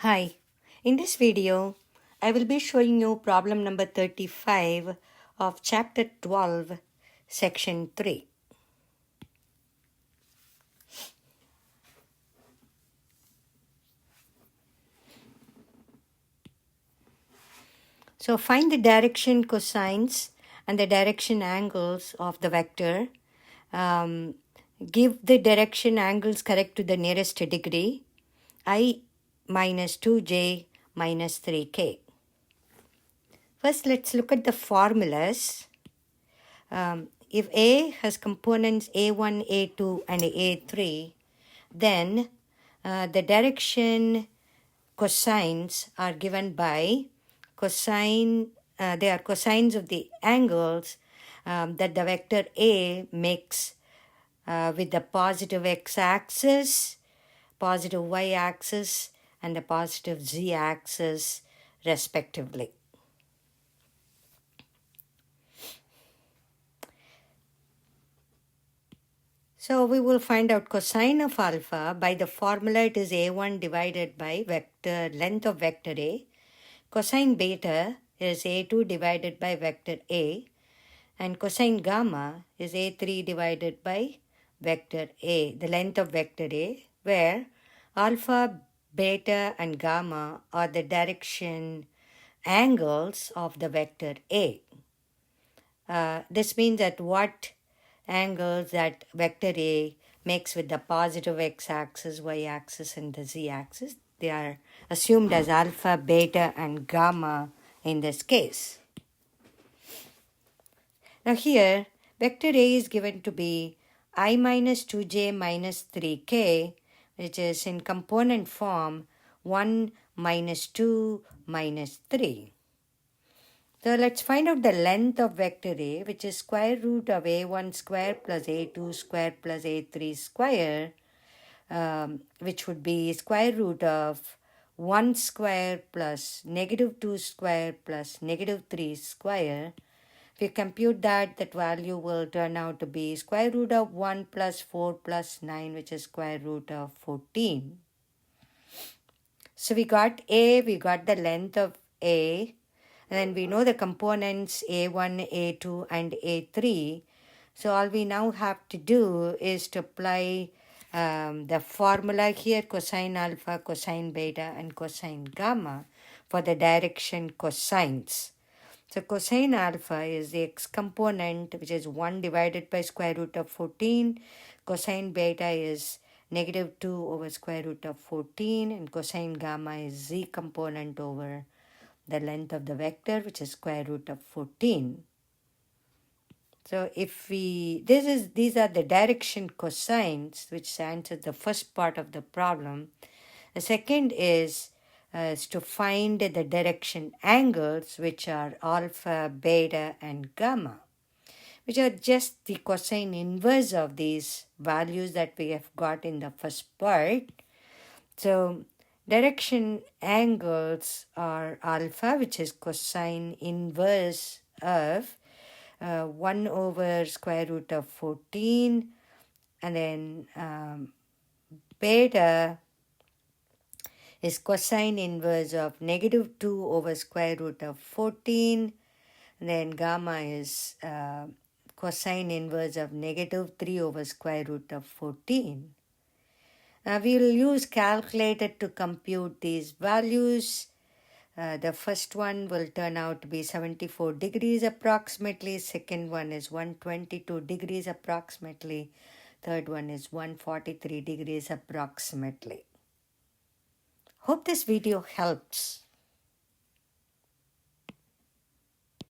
Hi, in this video, I will be showing you problem number 35 of chapter 12, section 3. So find the direction cosines and the direction angles of the vector. Um, Give the direction angles correct to the nearest degree, I minus 2j minus 3k. First, let's look at the formulas. If A has components A1, A2, and A3, then the direction cosines are given by cosine, they are cosines of the angles that the vector A makes with the positive x-axis, positive y-axis, and the positive z-axis respectively. So we will find out cosine of alpha by the formula. It is a1 divided by vector length of vector A. Cosine beta is a2 divided by vector A. And cosine gamma is a3 divided by vector A, the length of vector A, where alpha, beta, and gamma are the direction angles of the vector A. This means that what angles that vector A makes with the positive x-axis, y-axis, and the z-axis, they are assumed as alpha, beta, and gamma in this case. Now here, vector A is given to be I minus 2j minus 3k, which is in component form 1 minus 2 minus 3. So let's find out the length of vector A, which is square root of a1 square plus a2 square plus a3 square, which would be square root of 1 square plus negative 2 square plus negative 3 square. If you compute that, that value will turn out to be square root of 1 plus 4 plus 9, which is square root of 14. So we got A, we got the length of A, and then we know the components A1, A2, and A3. So all we now have to do is to apply the formula here, cosine alpha, cosine beta, and cosine gamma for the direction cosines. So cosine alpha is the x component, which is 1 divided by square root of 14. Cosine beta is negative 2 over square root of 14. And cosine gamma is z component over the length of the vector, which is square root of 14. So if these are the direction cosines, which answers the first part of the problem. The second is to find the direction angles, which are alpha, beta, and gamma, which are just the cosine inverse of these values that we have got in the first part. So direction angles are alpha, which is cosine inverse of 1 over square root of 14, and then beta is cosine inverse of negative 2 over square root of 14, and then gamma is cosine inverse of negative 3 over square root of 14. Now we will use calculator to compute these values. The first one will turn out to be 74 degrees approximately. Second one is 122 degrees approximately. Third one is 143 degrees approximately. Hope this video helps.